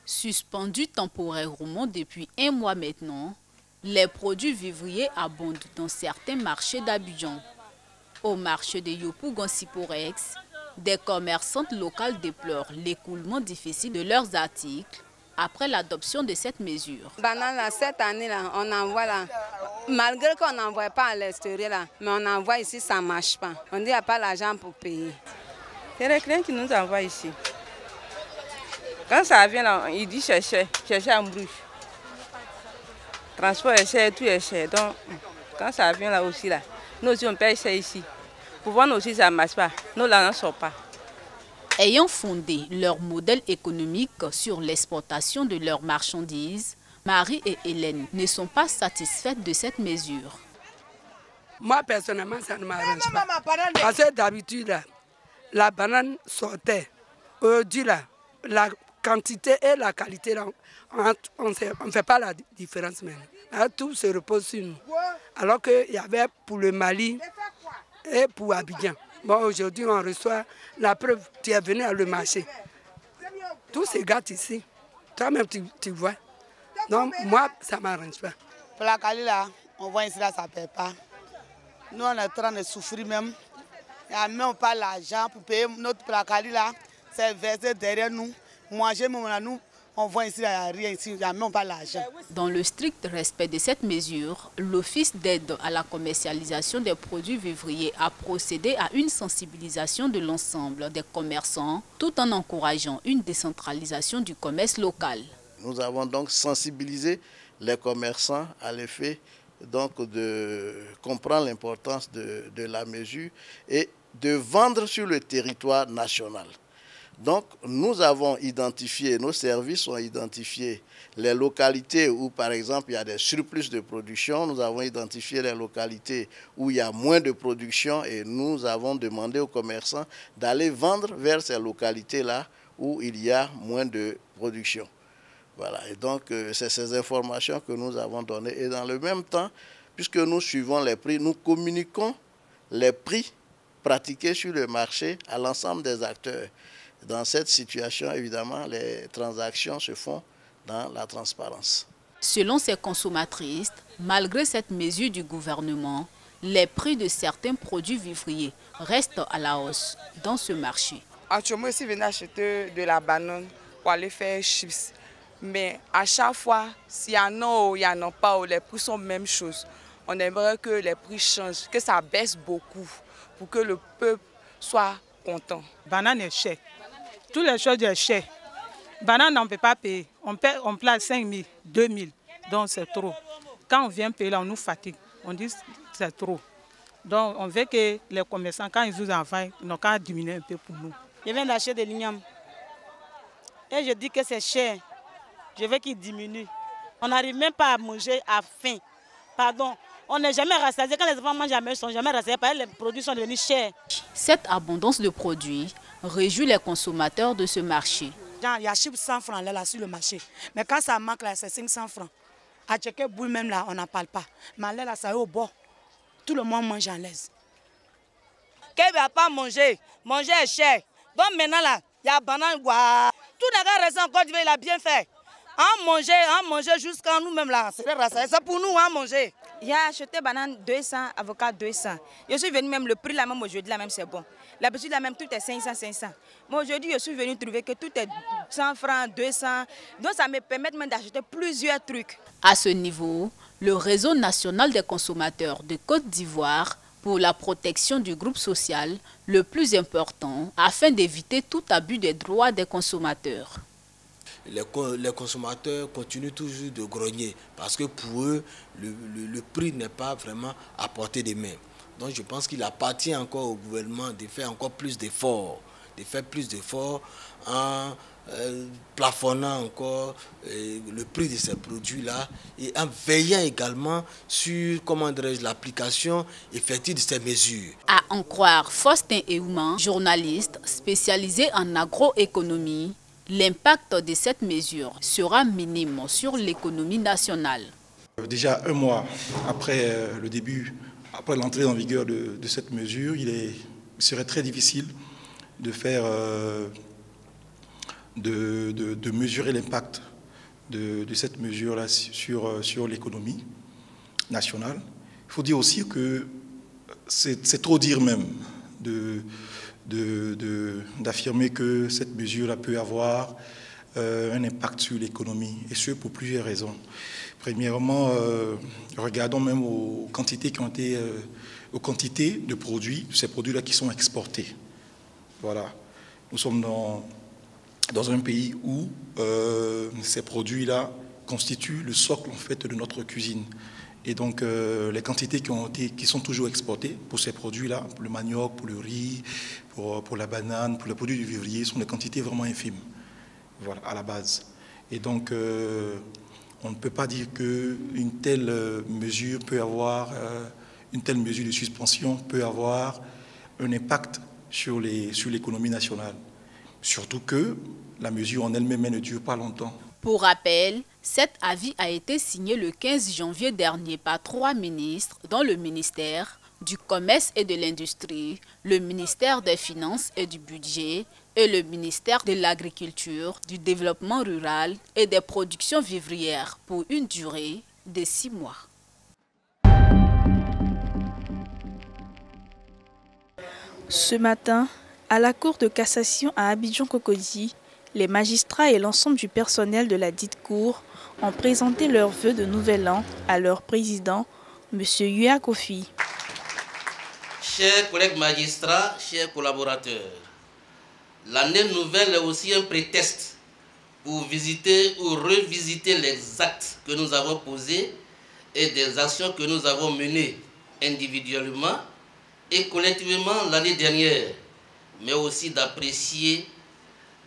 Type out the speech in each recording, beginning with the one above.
Suspendus temporairement depuis un mois maintenant, les produits vivriers abondent dans certains marchés d'Abidjan. Au marché de Yopougon-Siporex, des commerçantes locales déplorent l'écoulement difficile de leurs articles après l'adoption de cette mesure. Banane, cette année-là, on envoie là, malgré qu'on n'envoie pas à l'extérieur, là, mais on envoie ici, ça ne marche pas. On dit qu'il n'y a pas l'argent pour payer. C'est les clients qui nous envoient ici. Quand ça vient là, il dit chercher en brouche. Transport est cher, tout est cher. Donc, quand ça vient là aussi, là, nous aussi on paye cher ici. Pour voir nous aussi ça ne marche pas, nous là, on ne sort pas. Ayant fondé leur modèle économique sur l'exportation de leurs marchandises, Marie et Hélène ne sont pas satisfaites de cette mesure. Moi, personnellement, ça ne m'arrange pas. Parce que d'habitude, la banane sortait. Aujourd'hui, la quantité et la qualité, là, on ne fait pas la différence même. Là, tout se repose sur nous. Alors qu'il y avait pour le Mali et pour Abidjan. Bon, aujourd'hui, on reçoit la preuve. Tu es venu à le marché. Tout se gâte ici. Toi-même, tu vois. Donc, moi, ça ne m'arrange pas. Pour la Cali, là, on voit ici, là, ça ne paie pas. Nous, on est en train de souffrir même. Il n'y a même pas l'argent pour payer notre Placali, là. C'est versé derrière nous. Manger, même là, nous, on voit ici, il n'y a rien ici. Il n'y a même pas l'argent. Dans le strict respect de cette mesure, l'Office d'aide à la commercialisation des produits vivriers a procédé à une sensibilisation de l'ensemble des commerçants, tout en encourageant une décentralisation du commerce local. Nous avons donc sensibilisé les commerçants à l'effet donc de comprendre l'importance de la mesure et de vendre sur le territoire national. Donc nous avons identifié, nos services ont identifié les localités où par exemple il y a des surplus de production, nous avons identifié les localités où il y a moins de production et nous avons demandé aux commerçants d'aller vendre vers ces localités-là où il y a moins de production. Voilà, et donc c'est ces informations que nous avons données. Et dans le même temps, puisque nous suivons les prix, nous communiquons les prix pratiqués sur le marché à l'ensemble des acteurs. Dans cette situation, évidemment, les transactions se font dans la transparence. Selon ces consommatrices, malgré cette mesure du gouvernement, les prix de certains produits vivriers restent à la hausse dans ce marché. Actuellement, je suis venu acheter de la banane pour aller faire chips. Mais à chaque fois, s'il y en a ou il n'y en a pas, les prix sont la même chose. On aimerait que les prix changent, que ça baisse beaucoup pour que le peuple soit content. Banane est chère. Toutes les choses sont chères. Banane, on ne peut pas payer. On place 5 000, 2 000. Donc c'est trop. Quand on vient payer, là, on nous fatigue. On dit que c'est trop. Donc on veut que les commerçants, quand ils nous envoient, ils n'ont qu'à diminuer un peu pour nous. Je viens d'acheter de l'igname. Et je dis que c'est cher. Je veux qu'il diminue. On n'arrive même pas à manger à faim. Pardon, on n'est jamais rassasié. Quand les enfants mangent jamais, ils ne sont jamais rassasiés. Parce que les produits sont devenus chers. Cette abondance de produits réjouit les consommateurs de ce marché. Il y a 100 francs là sur le marché. Mais quand ça manque, c'est 500 francs. À checker boule même là, on n'en parle pas. Mais là, ça est au bord. Tout le monde mange en l'aise. Qui ne va pas manger? Manger est cher. Donc maintenant là, il y a banane. Tout le gars reste encore, il a bien fait. En manger jusqu'à nous-mêmes là, c'est pour nous à manger. J'ai acheté banane 200, avocat 200. Je suis venu même, le prix là même aujourd'hui là même c'est bon. L'habitude là même tout est 500, 500. Mais aujourd'hui je suis venu trouver que tout est 100 francs, 200. Donc ça me permet même d'acheter plusieurs trucs. À ce niveau, le réseau national des consommateurs de Côte d'Ivoire pour la protection du groupe social le plus important afin d'éviter tout abus des droits des consommateurs. Les consommateurs continuent toujours de grogner parce que pour eux, le prix n'est pas vraiment à portée des mains. Donc je pense qu'il appartient encore au gouvernement de faire encore plus d'efforts, en plafonnant encore le prix de ces produits-là et en veillant également sur l'application effective de ces mesures. À en croire Faustin Eouman, journaliste spécialisé en agroéconomie, l'impact de cette mesure sera minime sur l'économie nationale. Déjà un mois après après l'entrée en vigueur de cette mesure, il serait très difficile de faire de mesurer l'impact de cette mesure-là sur l'économie nationale. Il faut dire aussi que c'est trop dire même d'affirmer que cette mesure-là peut avoir un impact sur l'économie, et ce pour plusieurs raisons. Premièrement, regardons même aux quantités aux quantités de produits, ces produits-là qui sont exportés. Voilà. Nous sommes dans un pays où ces produits-là constituent le socle en fait de notre cuisine. Et donc les quantités qui sont toujours exportées pour ces produits-là, pour le manioc, pour le riz, pour la banane, pour les produits du vivrier, sont des quantités vraiment infimes, voilà, à la base. Et donc on ne peut pas dire qu'une telle mesure peut avoir, une telle mesure de suspension peut avoir un impact sur l'économie nationale. Surtout que la mesure en elle-même ne dure pas longtemps. Pour rappel, cet avis a été signé le 15 janvier dernier par 3 ministres, dont le ministère du Commerce et de l'Industrie, le ministère des Finances et du Budget et le ministère de l'Agriculture, du Développement rural et des productions vivrières pour une durée de 6 mois. Ce matin, à la Cour de cassation à Abidjan-Cocody, les magistrats et l'ensemble du personnel de la dite cour ont présenté leurs vœux de nouvel an à leur président, M. Yua Kofi. Chers collègues magistrats, chers collaborateurs, l'année nouvelle est aussi un prétexte pour visiter ou revisiter les actes que nous avons posés et des actions que nous avons menées individuellement et collectivement l'année dernière, mais aussi d'apprécier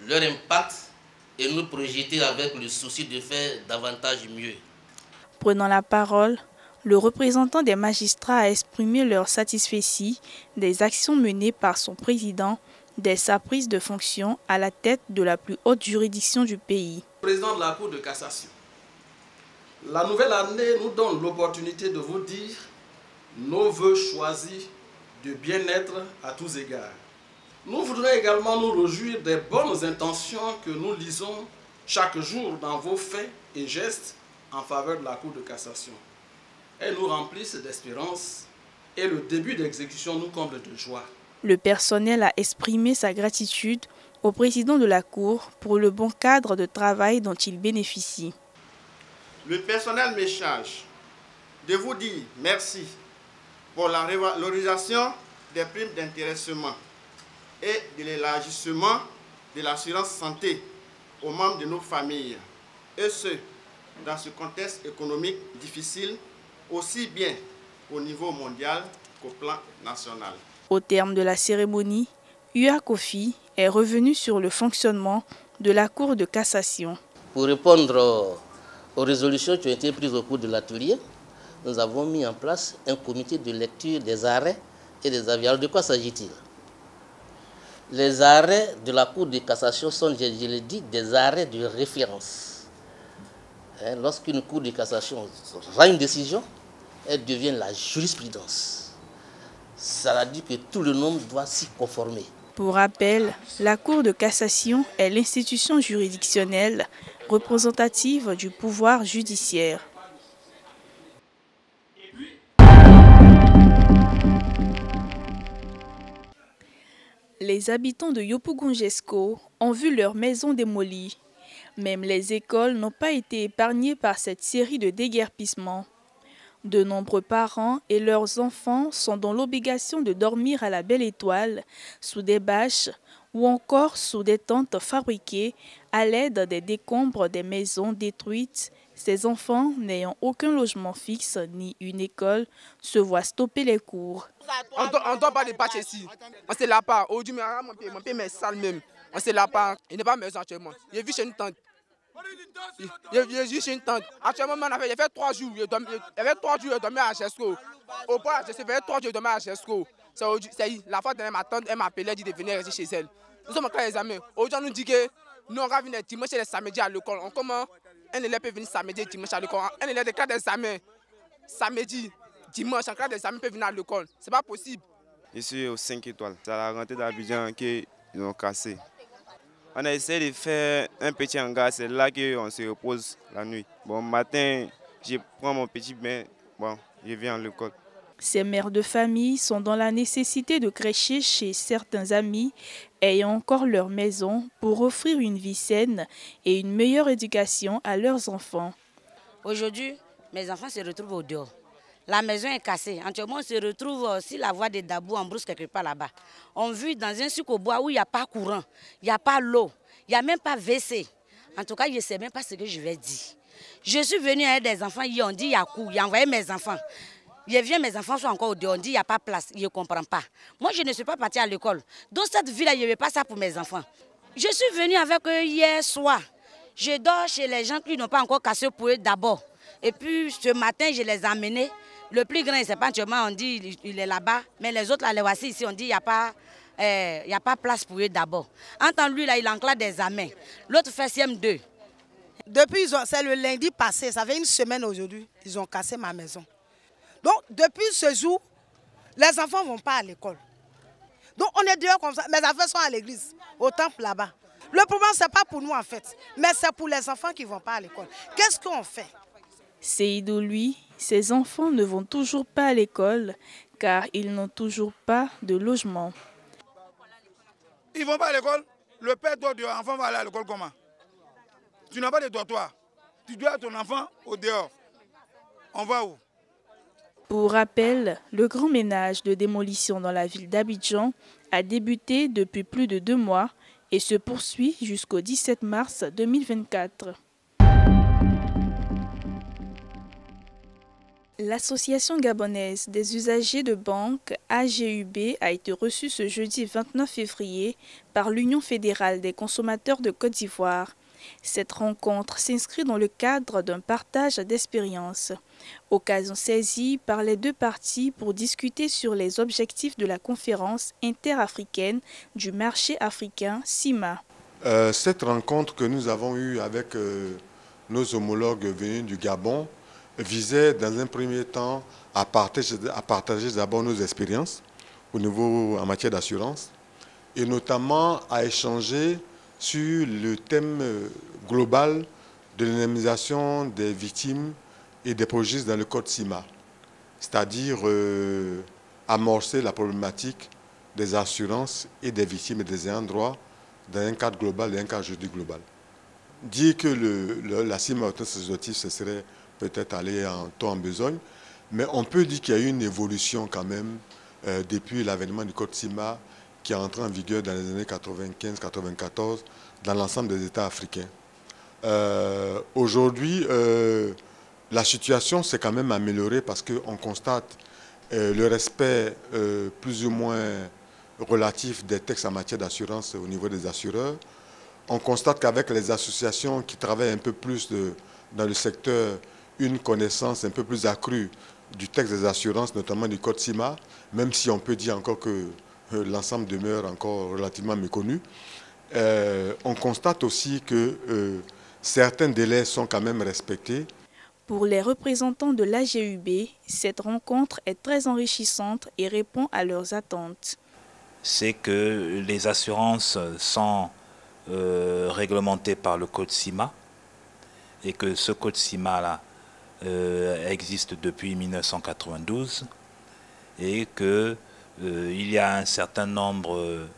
leur impact et nous projeter avec le souci de faire davantage mieux. Prenant la parole, le représentant des magistrats a exprimé leur satisfaction des actions menées par son président dès sa prise de fonction à la tête de la plus haute juridiction du pays. Président de la Cour de cassation, la nouvelle année nous donne l'opportunité de vous dire nos vœux choisis de bien-être à tous égards. Nous voudrions également nous réjouir des bonnes intentions que nous lisons chaque jour dans vos faits et gestes en faveur de la Cour de cassation. Elles nous remplissent d'espérance et le début d'exécution nous comble de joie. Le personnel a exprimé sa gratitude au président de la Cour pour le bon cadre de travail dont il bénéficie. Le personnel me charge de vous dire merci pour la revalorisation des primes d'intéressement et de l'élargissement de l'assurance santé aux membres de nos familles, et ce, dans ce contexte économique difficile, aussi bien au niveau mondial qu'au plan national. Au terme de la cérémonie, Yua Kofi est revenu sur le fonctionnement de la Cour de cassation. Pour répondre aux résolutions qui ont été prises au cours de l'atelier, nous avons mis en place un comité de lecture des arrêts et des avis. Alors de quoi s'agit-il? Les arrêts de la Cour de cassation sont, je l'ai dit, des arrêts de référence. Lorsqu'une Cour de cassation rend une décision, elle devient la jurisprudence. Ça veut dire que tout le monde doit s'y conformer. Pour rappel, la Cour de cassation est l'institution juridictionnelle représentative du pouvoir judiciaire. Les habitants de Yopougonjesco ont vu leur maison démolie. Même les écoles n'ont pas été épargnées par cette série de déguerpissements. De nombreux parents et leurs enfants sont dans l'obligation de dormir à la Belle Étoile, sous des bâches ou encore sous des tentes fabriquées à l'aide des décombres des maisons détruites. Ces enfants, n'ayant aucun logement fixe ni une école, se voient stopper les cours. On ne doit pas de bâches ici. On se l'a pas. Aujourd'hui, mon père est sale même. On se l'a pas. Il n'est pas maison actuellement. Il vit chez une tante. Il vit chez une tante. Actuellement, il fait 3 jours. Il avait 3 jours, il dormait à Gesco. Au point, je sais, il fait 3 jours, il dormait à Gesco. La fois dernière, ma tante, elle m'a appelé, elle dit de venir rester chez elle. Nous sommes en train d'examiner. Aujourd'hui, on nous dit que nous, on va venir dimanche et le samedi à l'école. Comment un élève peut venir samedi et dimanche à l'école? Un élève de classe d'examen, samedi, dimanche, en classe d'examen peut venir à l'école. C'est pas possible. Je suis aux 5 étoiles. C'est à la rentrée d'Abidjan qu'ils ont cassé. On a essayé de faire un petit hangar, c'est là qu'on se repose la nuit. Bon, matin, je prends mon petit bain, bon, je viens à l'école. Ces mères de famille sont dans la nécessité de crècher chez certains amis ayant encore leur maison pour offrir une vie saine et une meilleure éducation à leurs enfants. Aujourd'hui, mes enfants se retrouvent au dehors. La maison est cassée. Actuellement, on se retrouve sur la voie de Dabou en brousse quelque part là-bas. On vit dans un sucre au bois où il n'y a pas courant, il n'y a pas l'eau, il n'y a même pas WC. En tout cas, je ne sais même pas ce que je vais dire. Je suis venue avec des enfants, ils ont dit il y a coup, ils ont envoyé mes enfants. Je viens, mes enfants sont encore au dehors, on dit il n'y a pas de place, je ne comprends pas. Moi, je ne suis pas partie à l'école. Dans cette ville-là, je ne veux pas ça pour mes enfants. Je suis venue avec eux hier soir. Je dors chez les gens qui n'ont pas encore cassé pour eux d'abord. Et puis, ce matin, je les ai amenés. Le plus grand, il ne sait pas entièrement, on dit il est là-bas. Mais les autres, là, les voici ici, on dit il n'y a pas place pour eux d'abord. Entends lui, là, il enclave des amens. L'autre fait CM2. Depuis, c'est le lundi passé, ça fait une semaine aujourd'hui, ils ont cassé ma maison. Donc, depuis ce jour, les enfants ne vont pas à l'école. Donc, on est dehors comme ça. Mes enfants sont à l'église, au temple là-bas. Le problème, ce n'est pas pour nous en fait, mais c'est pour les enfants qui ne vont pas à l'école. Qu'est-ce qu'on fait? Seydou, lui, ses enfants ne vont toujours pas à l'école car ils n'ont toujours pas de logement. Ils ne vont pas à l'école. Le père doit dire, l'enfant va aller à l'école comment? Tu n'as pas de dortoir. Tu dois ton enfant au dehors. On va où? Pour rappel, le grand ménage de démolition dans la ville d'Abidjan a débuté depuis plus de 2 mois et se poursuit jusqu'au 17 mars 2024. L'Association gabonaise des usagers de banque AGUB a été reçue ce jeudi 29 février par l'Union fédérale des consommateurs de Côte d'Ivoire. Cette rencontre s'inscrit dans le cadre d'un partage d'expériences, occasion saisie par les deux parties pour discuter sur les objectifs de la conférence interafricaine du marché africain CIMA. Cette rencontre que nous avons eue avec nos homologues venus du Gabon visait dans un premier temps à partager d'abord nos expériences au niveau en matière d'assurance et notamment à échanger sur le thème global de l'indemnisation des victimes et des préjudices dans le code CIMA, c'est-à-dire amorcer la problématique des assurances et des victimes et des ayants droit dans un cadre global et un cadre juridique global. Dire que la CIMA autosatisfactive, ce serait peut-être aller en temps en besogne, mais on peut dire qu'il y a eu une évolution quand même depuis l'avènement du code CIMA qui est entré en vigueur dans les années 95-94 dans l'ensemble des États africains. Aujourd'hui, la situation s'est quand même améliorée parce qu'on constate le respect plus ou moins relatif des textes en matière d'assurance au niveau des assureurs. On constate qu'avec les associations qui travaillent un peu plus dans le secteur, une connaissance un peu plus accrue du texte des assurances, notamment du code CIMA, même si on peut dire encore que l'ensemble demeure encore relativement méconnu. On constate aussi que certains délais sont quand même respectés. Pour les représentants de l'AGUB, cette rencontre est très enrichissante et répond à leurs attentes. C'est que les assurances sont réglementées par le code CIMA et que ce code CIMA-là existe depuis 1992 et que il y a un certain nombre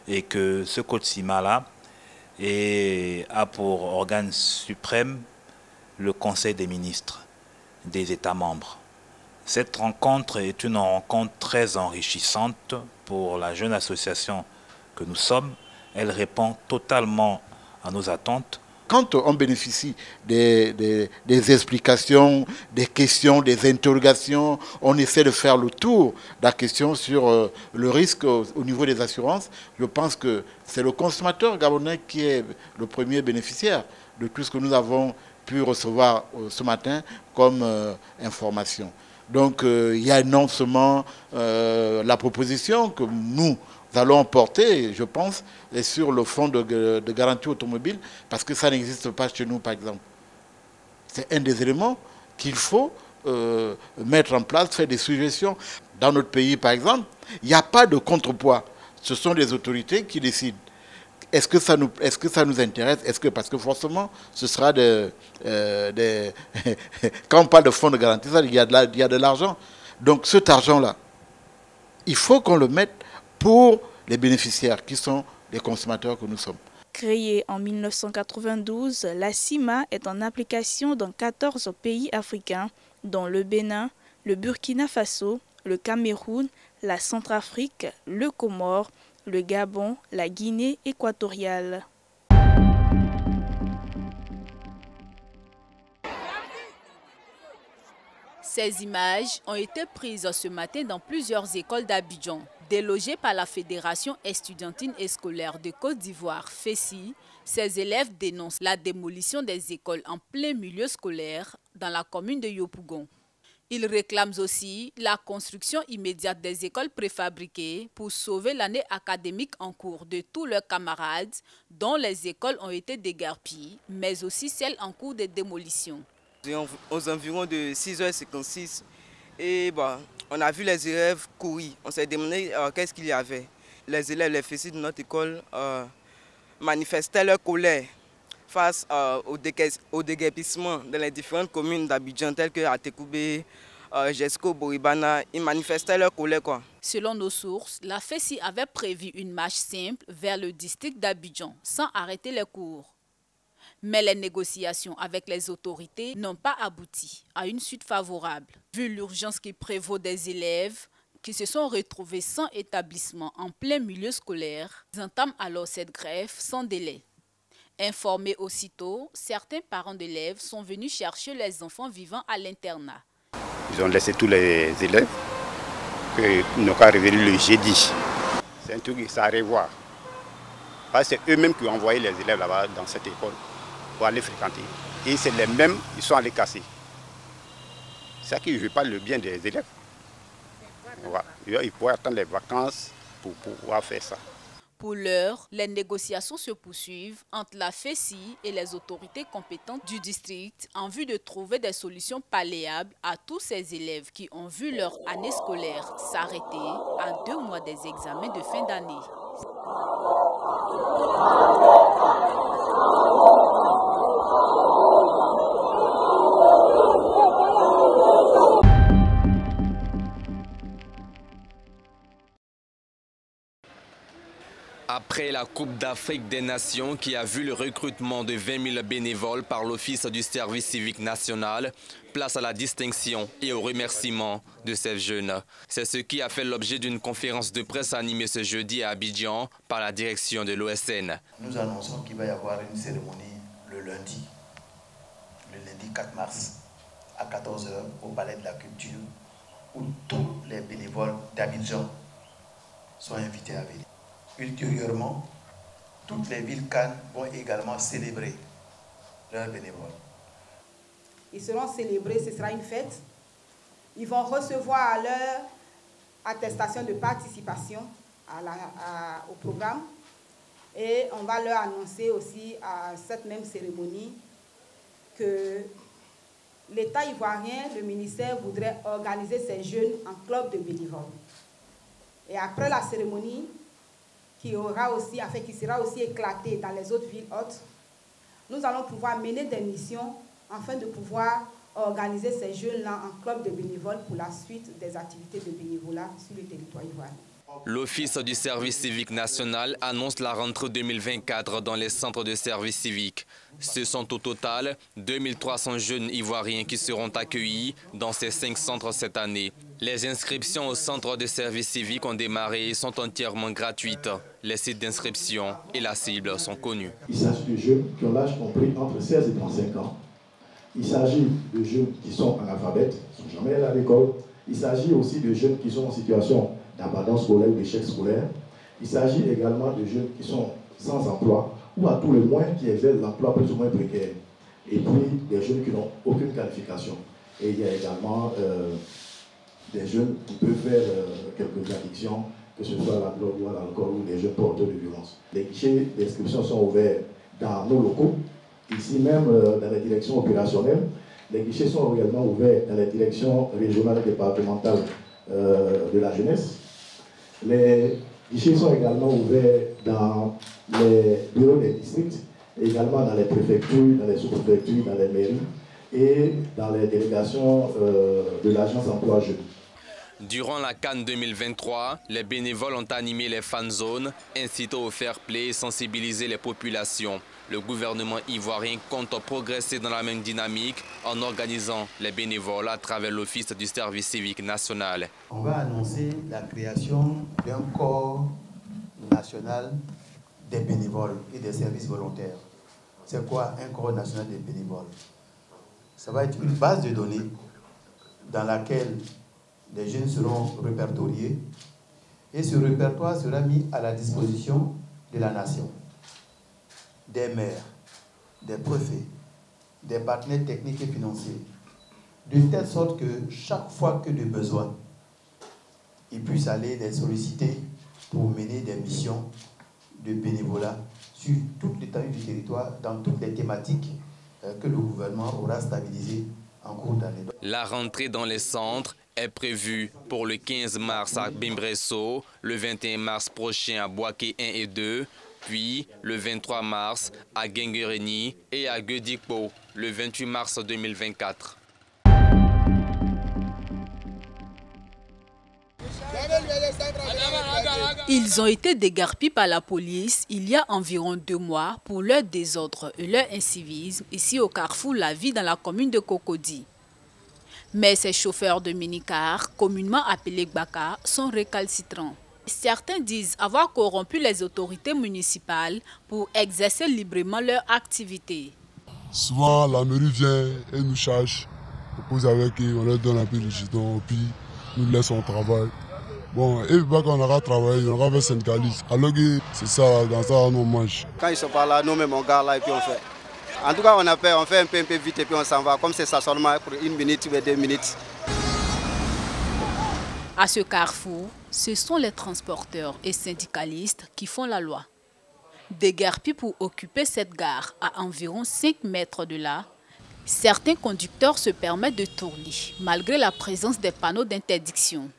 et que ce code CIMA-là a pour organe suprême le Conseil des ministres des États membres. Cette rencontre est une rencontre très enrichissante pour la jeune association que nous sommes. Elle répond totalement à nos attentes. Quand on bénéficie des explications, des questions, des interrogations, on essaie de faire le tour de la question sur le risque au niveau des assurances. Je pense que c'est le consommateur gabonais qui est le premier bénéficiaire de tout ce que nous avons pu recevoir ce matin comme information. Donc il y a non seulement la proposition que nous allons porter, je pense, sur le fonds de garantie automobile, parce que ça n'existe pas chez nous, par exemple. C'est un des éléments qu'il faut mettre en place, faire des suggestions. Dans notre pays, par exemple, il n'y a pas de contrepoids. Ce sont les autorités qui décident. Est-ce que ça nous intéresse? Parce que forcément, ce sera quand on parle de fonds de garantie, il y a de l'argent. Donc cet argent-là, il faut qu'on le mette pour les bénéficiaires qui sont les consommateurs que nous sommes. Créée en 1992, la CIMA est en application dans 14 pays africains, dont le Bénin, le Burkina Faso, le Cameroun, la Centrafrique, le Comore, le Gabon, la Guinée équatoriale. Ces images ont été prises ce matin dans plusieurs écoles d'Abidjan. Délogés par la Fédération estudiantine et scolaire de Côte d'Ivoire, FESI, ces élèves dénoncent la démolition des écoles en plein milieu scolaire dans la commune de Yopougon. Ils réclament aussi la construction immédiate des écoles préfabriquées pour sauver l'année académique en cours de tous leurs camarades dont les écoles ont été déguerpies, mais aussi celles en cours de démolition. Aux environs de 6h56, et on a vu les élèves courir. On s'est demandé qu'est-ce qu'il y avait. Les élèves, les FESI de notre école manifestaient leur colère face au déguerpissement dans les différentes communes d'Abidjan telles que Atekoubé, Jesco, Boribana. Ils manifestaient leur colère. Selon nos sources, la FESI avait prévu une marche simple vers le district d'Abidjan sans arrêter les cours. Mais les négociations avec les autorités n'ont pas abouti à une suite favorable. Vu l'urgence qui prévaut des élèves qui se sont retrouvés sans établissement en plein milieu scolaire, ils entament alors cette grève sans délai. Informés aussitôt, certains parents d'élèves sont venus chercher les enfants vivant à l'internat. Ils ont laissé tous les élèves qui n'ont qu'à revenir le jeudi. C'est un truc, ça a à revoir. Parce que c'est eux-mêmes qui ont envoyé les élèves là-bas dans cette école pour aller fréquenter. Et c'est les mêmes, ils sont allés casser. C'est ça qui ne veut pas le bien des élèves. Voilà. Ils pourraient attendre les vacances pour pouvoir faire ça. Pour l'heure, les négociations se poursuivent entre la FESI et les autorités compétentes du district en vue de trouver des solutions palliables à tous ces élèves qui ont vu leur année scolaire s'arrêter à 2 mois des examens de fin d'année. Après la Coupe d'Afrique des Nations qui a vu le recrutement de 20 000 bénévoles par l'Office du service civique national, place à la distinction et au remerciement de ces jeunes. C'est ce qui a fait l'objet d'une conférence de presse animée ce jeudi à Abidjan par la direction de l'OSN. Nous annonçons qu'il va y avoir une cérémonie le lundi 4 mars, à 14h au Palais de la Culture, où tous les bénévoles d'Abidjan sont invités à venir. Ultérieurement, toutes les villes Cannes vont également célébrer leurs bénévoles. Ils seront célébrés, ce sera une fête. Ils vont recevoir leur attestation de participation au programme. Et on va leur annoncer aussi à cette même cérémonie que l'État ivoirien, le ministère, voudrait organiser ces jeunes en club de bénévoles. Et après la cérémonie, qui sera aussi éclatée dans les autres villes hautes, nous allons pouvoir mener des missions afin de pouvoir organiser ces jeunes-là en club de bénévoles pour la suite des activités de bénévolat sur le territoire ivoirien. L'Office du service civique national annonce la rentrée 2024 dans les centres de service civique. Ce sont au total 2300 jeunes ivoiriens qui seront accueillis dans ces 5 centres cette année. Les inscriptions au centre de service civique ont démarré et sont entièrement gratuites. Les sites d'inscription et la cible sont connus. Il s'agit de jeunes qui ont l'âge compris entre 16 et 35 ans. Il s'agit de jeunes qui sont analphabètes, qui ne sont jamais allés à l'école. Il s'agit aussi de jeunes qui sont en situation d'abandon scolaire ou d'échec scolaire. Il s'agit également de jeunes qui sont sans emploi ou à tout le moins qui exercent l'emploi plus ou moins précaire. Et puis des jeunes qui n'ont aucune qualification. Et il y a également des jeunes qui peuvent faire quelques addictions, que ce soit à la drogue ou à l'alcool ou des jeunes porteurs de violence. Les guichets d'inscription sont ouverts dans nos locaux, ici même dans les directions opérationnelles. Les guichets sont également ouverts dans les directions régionales et départementales de la jeunesse. Les guichets sont également ouverts dans les bureaux des districts, également dans les préfectures, dans les sous-préfectures, dans les mairies et dans les délégations de l'agence emploi jeunes. Durant la Cannes 2023, les bénévoles ont animé les fan zones, incité au fair play et sensibilisé les populations. Le gouvernement ivoirien compte progresser dans la même dynamique en organisant les bénévoles à travers l'Office du service civique national. On va annoncer la création d'un corps national des bénévoles et des services volontaires. C'est quoi un corps national des bénévoles? Ça va être une base de données dans laquelle les jeunes seront répertoriés et ce répertoire sera mis à la disposition de la nation, des maires, des préfets, des partenaires techniques et financiers, de telle sorte que chaque fois que de besoin, ils puissent aller les solliciter pour mener des missions de bénévolat sur toute l'étendue du territoire, dans toutes les thématiques que le gouvernement aura stabilisées en cours d'année. La rentrée dans les centres est prévue pour le 15 mars à Bimbresso, le 21 mars prochain à Boaké 1 et 2, puis le 23 mars à Guinguerény et à Guedikpo, le 28 mars 2024. Ils ont été déguerpis par la police il y a environ 2 mois pour leur désordre et leur incivisme ici au carrefour La Vie dans la commune de Cocody. Mais ces chauffeurs de minicar, communément appelés Gbaka, sont récalcitrants. Certains disent avoir corrompu les autorités municipales pour exercer librement leur activité. Souvent, la mairie vient et nous charge, on pose avec eux, on leur donne un peu de jeton, puis nous laissons au travail. Bon, et pas qu'on aura travaillé, on aura fait syndicaliste. Alors que c'est ça, dans ça, on mange. Quand ils sont pas là, nous-mêmes, on garde là et puis on fait. En tout cas, on fait un peu vite et puis on s'en va. Comme c'est ça seulement pour 1 minute ou 2 minutes. À ce carrefour, ce sont les transporteurs et syndicalistes qui font la loi. Déguerpis pour occuper cette gare à environ 5 mètres de là, certains conducteurs se permettent de tourner, malgré la présence des panneaux d'interdiction.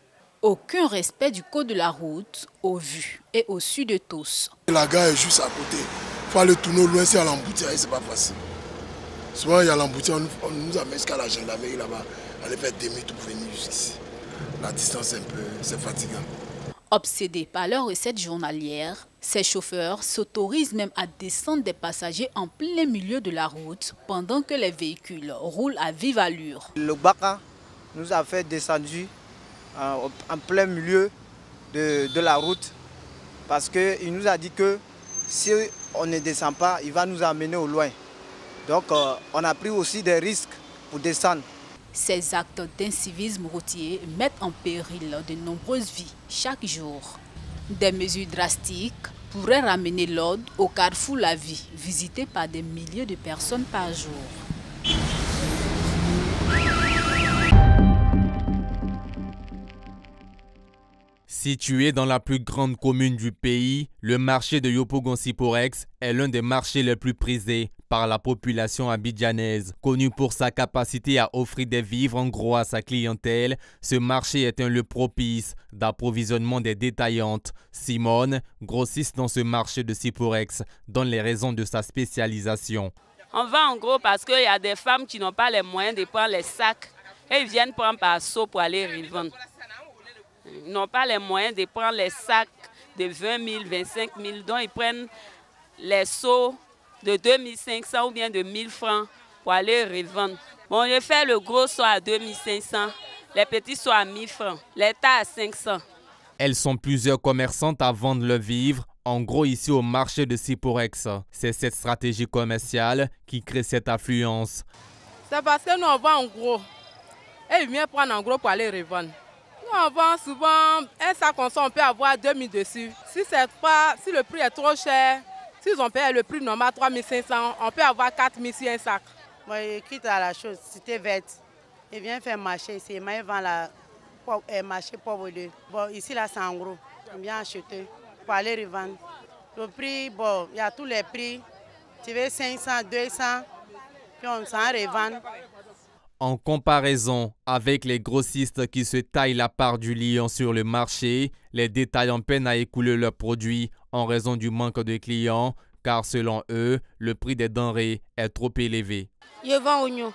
Aucun respect du code de la route, au vu et au su de tous. La gare est juste à côté. Il faut aller tourner au loin, c'est à l'embouteillage, c'est pas facile. Souvent, il y a l'embouteillage, on nous amène jusqu'à la gendarmerie là-bas. On est fait demi pour venir jusqu'ici. La distance est un peu, c'est fatigant. Obsédés par leurs recettes journalières, ces chauffeurs s'autorisent même à descendre des passagers en plein milieu de la route pendant que les véhicules roulent à vive allure. Le Gbaka nous a fait descendre en plein milieu de la route parce qu'il nous a dit que si on ne descend pas, il va nous amener au loin. Donc on a pris aussi des risques pour descendre. Ces actes d'incivisme routier mettent en péril de nombreuses vies chaque jour. Des mesures drastiques pourraient ramener l'ordre au carrefour La Vie, visité par des milliers de personnes par jour. Situé dans la plus grande commune du pays, le marché de Yopougon-Siporex est l'un des marchés les plus prisés par la population abidjanaise. Connu pour sa capacité à offrir des vivres en gros à sa clientèle, ce marché est un lieu propice d'approvisionnement des détaillantes. Simone, grossiste dans ce marché de Siporex, donne les raisons de sa spécialisation. On vend en gros parce qu'il y a des femmes qui n'ont pas les moyens de prendre les sacs et ils viennent prendre par seau pour aller revendre. Ils n'ont pas les moyens de prendre les sacs de 20 000, 25 000, donc ils prennent les seaux de 2500 ou bien de 1000 francs pour aller revendre. Bon, je fais le gros seau à 2500, les petits seaux à 1000 francs, les tas à 500. Elles sont plusieurs commerçantes à vendre leurs vivres, en gros ici au marché de Siporex. C'est cette stratégie commerciale qui crée cette affluence. C'est parce que nous on vend en gros et ils viennent prendre en gros pour aller revendre. Nous on vend souvent un sac comme ça, on peut avoir 2000 dessus. Si le prix est trop cher, s'ils ont payé le prix normal 3500, on peut avoir 4000 sur un sac. Moi, je quitte à la chose, c'était verte. Il vient faire marché ici, il vend la marché pauvre. Bon, ici là c'est en gros, il vient acheter pour aller revendre. Le prix, bon, il y a tous les prix. Tu veux 500, 200, puis on s'en revend. En comparaison avec les grossistes qui se taillent la part du lion sur le marché, les détaillants peinent à écouler leurs produits en raison du manque de clients, car selon eux, le prix des denrées est trop élevé. Je vends oignons.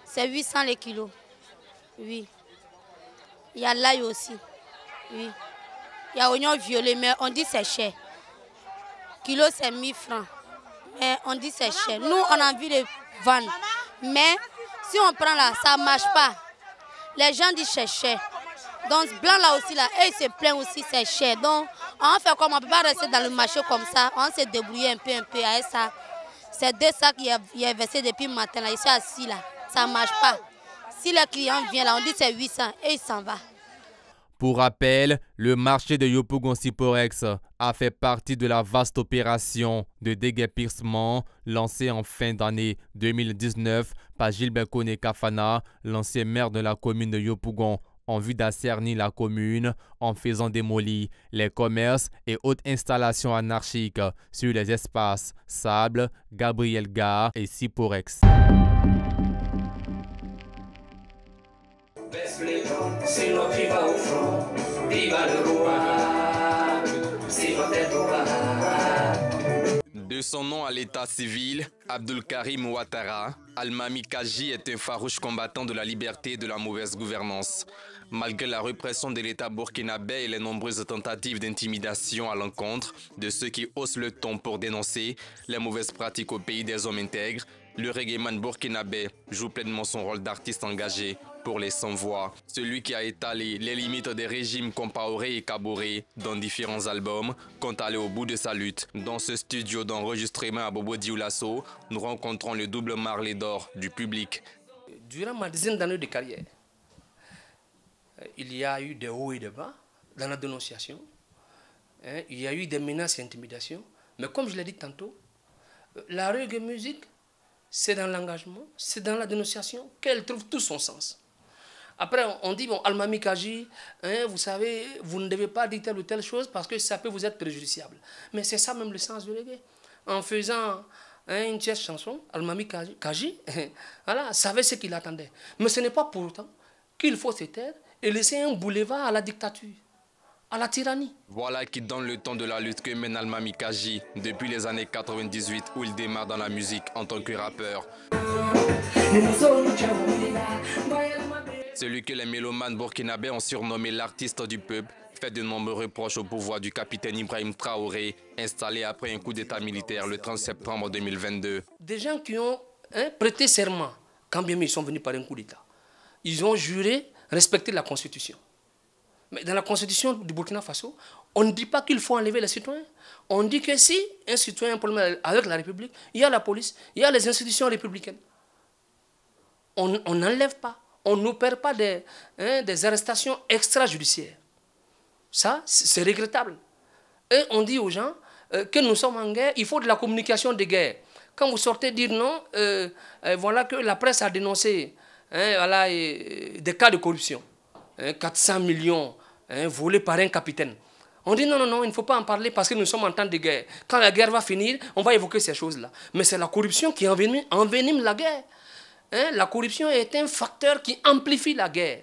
C'est 800 les kilos. Oui. Il y a l'ail aussi. Oui. Il y a oignons violets, mais on dit c'est cher. Kilo c'est 1000 francs. Mais on dit c'est cher. Nous, on a envie de vendre. Mais si on prend là, ça ne marche pas. Les gens disent c'est cher. Donc, ce blanc là aussi, là, et ils se plaignent aussi, c'est cher. Donc, on fait comme on ne peut pas rester dans le marché comme ça. On s'est débrouillé un peu avec ça. C'est 2 sacs qui est versé depuis le matin. Là. Ils sont assis là. Ça ne marche pas. Si le client vient là, on dit c'est 800 et il s'en va. Pour rappel, le marché de Yopougon-Siporex a fait partie de la vaste opération de déguerpissement lancée en fin d'année 2019 par Gilbert Koné Kafana, l'ancien maire de la commune de Yopougon, en vue d'assainir la commune en faisant démolir les commerces et autres installations anarchiques sur les espaces Sable, Gabriel Gare et Siporex. Sinon tu vas au front, viva le roi, sinon t'es roi. De son nom à l'état civil, Abdul Karim Ouattara, Almami Kaji est un farouche combattant de la liberté et de la mauvaise gouvernance. Malgré la répression de l'État burkinabé et les nombreuses tentatives d'intimidation à l'encontre de ceux qui haussent le ton pour dénoncer les mauvaises pratiques au pays des hommes intègres, le reggaeman burkinabé joue pleinement son rôle d'artiste engagé pour les sans-voix. Celui qui a étalé les limites des régimes Compaoré et Kaboré dans différents albums compte aller au bout de sa lutte. Dans ce studio d'enregistrement à Bobo Dioulasso, nous rencontrons le double Marley d'or du public. Durant ma dizaine d'années de carrière, il y a eu des hauts et des bas dans la dénonciation. Il y a eu des menaces et intimidations. Mais comme je l'ai dit tantôt, la reggae musique, c'est dans l'engagement, c'est dans la dénonciation qu'elle trouve tout son sens. Après, on dit, bon, Almami Kaji, vous savez, vous ne devez pas dire telle ou telle chose parce que ça peut vous être préjudiciable. Mais c'est ça même le sens du reggae. En faisant une tierce chanson, Almami Kaji voilà, savait ce qu'il attendait. Mais ce n'est pas pour autant qu'il faut se taire et laisser un boulevard à la dictature, à la tyrannie. Voilà qui donne le temps de la lutte que mène Almami Kaji depuis les années 98 où il démarre dans la musique en tant que rappeur. Celui que les mélomanes burkinabés ont surnommé l'artiste du peuple fait de nombreux reproches au pouvoir du capitaine Ibrahim Traoré, installé après un coup d'état militaire le 30 septembre 2022. Des gens qui ont prêté serment, quand bien même ils sont venus par un coup d'état, ils ont juré respecter la Constitution. Mais dans la Constitution du Burkina Faso, on ne dit pas qu'il faut enlever les citoyens. On dit que si un citoyen a un problème avec la République, il y a la police, il y a les institutions républicaines. On n'enlève pas, on n'opère pas des arrestations extrajudiciaires. Ça, c'est regrettable. Et on dit aux gens que nous sommes en guerre, il faut de la communication de guerre. Quand vous sortez dire non, voilà que la presse a dénoncé voilà, des cas de corruption. 400 millions volés par un capitaine. On dit non, non, non, il ne faut pas en parler parce que nous sommes en temps de guerre. Quand la guerre va finir, on va évoquer ces choses-là. Mais c'est la corruption qui envenime la guerre. La corruption est un facteur qui amplifie la guerre.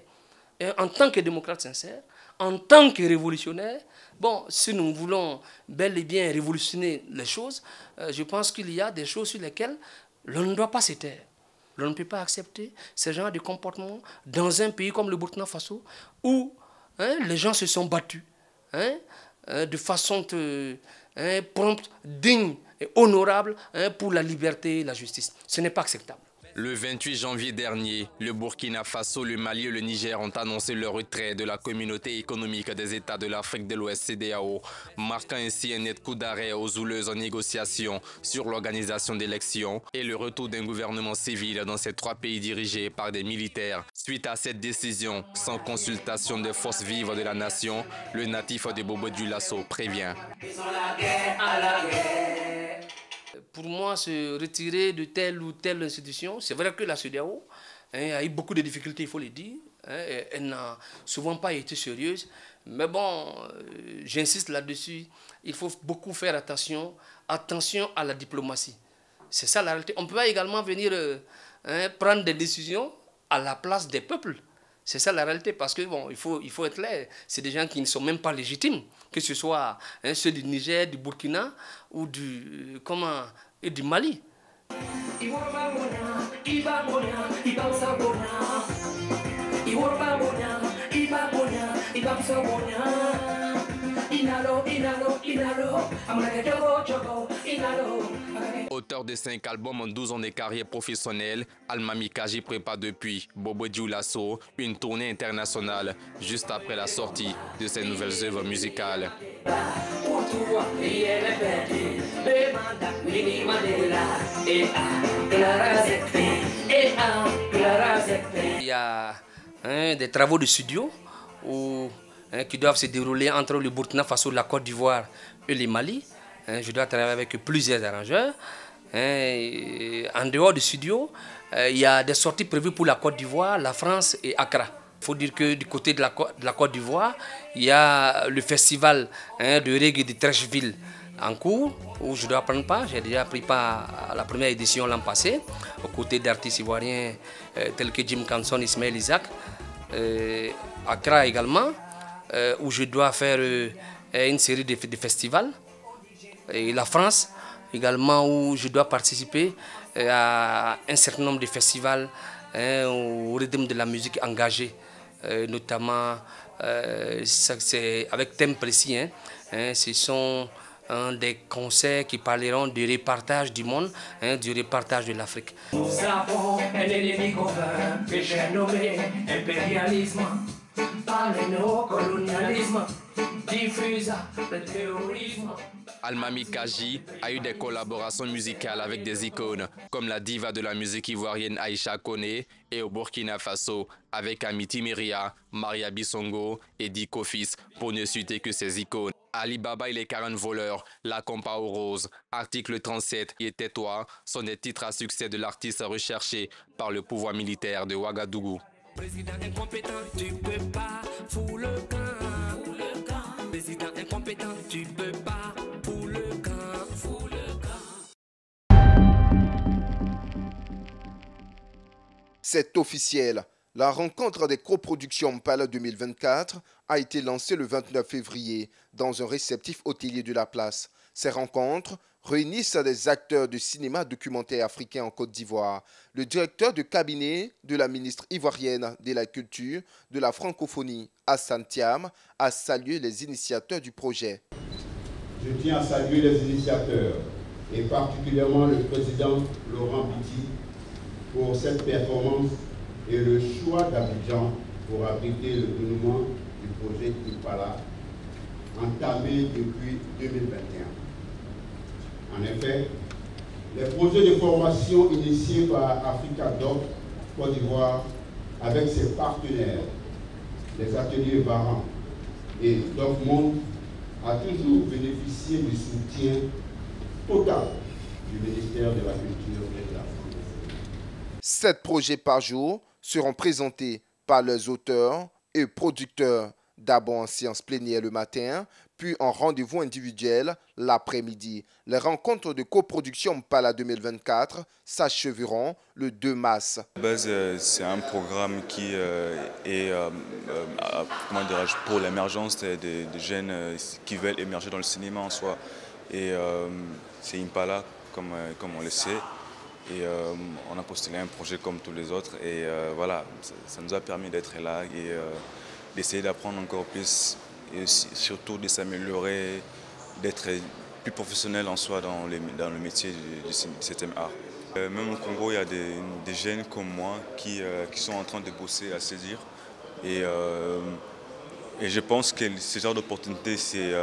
En tant que démocrate sincère, en tant que révolutionnaire, bon, si nous voulons bel et bien révolutionner les choses, je pense qu'il y a des choses sur lesquelles l'on ne doit pas se taire. On ne peut pas accepter ce genre de comportement dans un pays comme le Burkina Faso où les gens se sont battus de façon prompte, digne et honorable pour la liberté et la justice. Ce n'est pas acceptable. Le 28 janvier dernier, le Burkina Faso, le Mali et le Niger ont annoncé leur retrait de la communauté économique des États de l'Afrique de l'Ouest CEDEAO, marquant ainsi un net coup d'arrêt aux houleuses négociations sur l'organisation d'élections et le retour d'un gouvernement civil dans ces 3 pays dirigés par des militaires. Suite à cette décision, sans consultation des forces vives de la nation, le natif de Bobo Dioulasso prévient. Pour moi, se retirer de telle ou telle institution, c'est vrai que la CEDEAO a eu beaucoup de difficultés, il faut le dire. Elle n'a souvent pas été sérieuse. Mais bon, j'insiste là-dessus, il faut beaucoup faire attention à la diplomatie. C'est ça la réalité. On peut pas également venir prendre des décisions à la place des peuples. C'est ça la réalité, parce que bon, il faut être clair. C'est des gens qui ne sont même pas légitimes, que ce soit ceux du Niger, du Burkina ou du Mali. Auteur de 5 albums en 12 ans de carrière professionnelle, Almami Kaji prépare depuis Bobo Dioulasso une tournée internationale juste après la sortie de ses nouvelles œuvres musicales. Il y a des travaux de studio qui doivent se dérouler entre le Burkina Faso, la Côte d'Ivoire et le Mali. Je dois travailler avec plusieurs arrangeurs. En dehors du studio, il y a des sorties prévues pour la Côte d'Ivoire, la France et Accra. Il faut dire que du côté de la Côte d'Ivoire, il y a le festival de reggae de Trècheville en cours, où je dois prendre part. J'ai déjà pris part à la première édition l'an passé, aux côtés d'artistes ivoiriens tels que Jim Canson, Ismaël Isaac. Accra également, où je dois faire une série de festivals. Et la France également, où je dois participer à un certain nombre de festivals au rythme de la musique engagée, notamment avec thème précis. Ce sont des concerts qui parleront du repartage du monde, du repartage de l'Afrique. Nous avons un ennemi commun que j'ai nommé impérialisme. Par le néocolonialisme, diffuse le terrorisme. Almami Kaji a eu des collaborations musicales avec des icônes comme la diva de la musique ivoirienne Aïcha Koné et au Burkina Faso avec Amity Myria, Maria Bissongo et Diko Fils, pour ne citer que ces icônes. Ali Baba et les 40 voleurs, La Compa aux Roses, Article 37 et Tais-toi sont des titres à succès de l'artiste recherché par le pouvoir militaire de Ouagadougou. Président incompétent, tu peux pas foutre le camp. Président incompétent, tu peux pas foutre le camp. C'est officiel. La rencontre des coproductions Mpala 2024 a été lancée le 29 février dans un réceptif hôtelier de la place. Ces rencontres réunissent des acteurs de cinéma documentaire africain en Côte d'Ivoire. Le directeur de cabinet de la ministre ivoirienne de la Culture, de la Francophonie, Hassan Thiam, a salué les initiateurs du projet. Je tiens à saluer les initiateurs et particulièrement le président Laurent Biti pour cette performance et le choix d'Abidjan pour abriter le dénouement du projet Impala entamé depuis 2021. En effet, les projets de formation initiés par Africa Doc Côte d'Ivoire avec ses partenaires, les ateliers Varan et Doc Monde, a toujours bénéficié du soutien total du ministère de la Culture et de la Francophonie. 7 projets par jour seront présentés par leurs auteurs et producteurs, d'abord en séance plénière le matin, puis en rendez-vous individuel l'après-midi. Les rencontres de coproduction Mpala 2024 s'achèveront le 2 mars. C'est un programme qui est pour l'émergence des jeunes qui veulent émerger dans le cinéma en soi. Et c'est Impala, comme on le sait. Et on a postulé un projet comme tous les autres. Et voilà, ça nous a permis d'être là et d'essayer d'apprendre encore plus. Et surtout de s'améliorer, d'être plus professionnel en soi dans le métier du 7e art. Même au Congo, il y a des jeunes comme moi qui sont en train de bosser à saisir. Et je pense que ce genre d'opportunité, c'est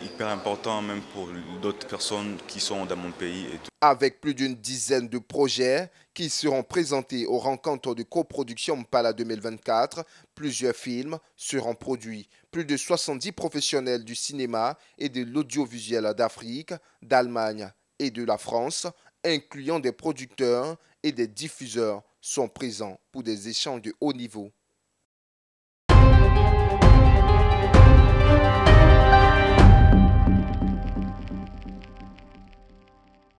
hyper important même pour d'autres personnes qui sont dans mon pays. Et tout. Avec plus d'une dizaine de projets qui seront présentés aux rencontres de coproduction Mpala 2024, plusieurs films seront produits. Plus de 70 professionnels du cinéma et de l'audiovisuel d'Afrique, d'Allemagne et de la France, incluant des producteurs et des diffuseurs, sont présents pour des échanges de haut niveau.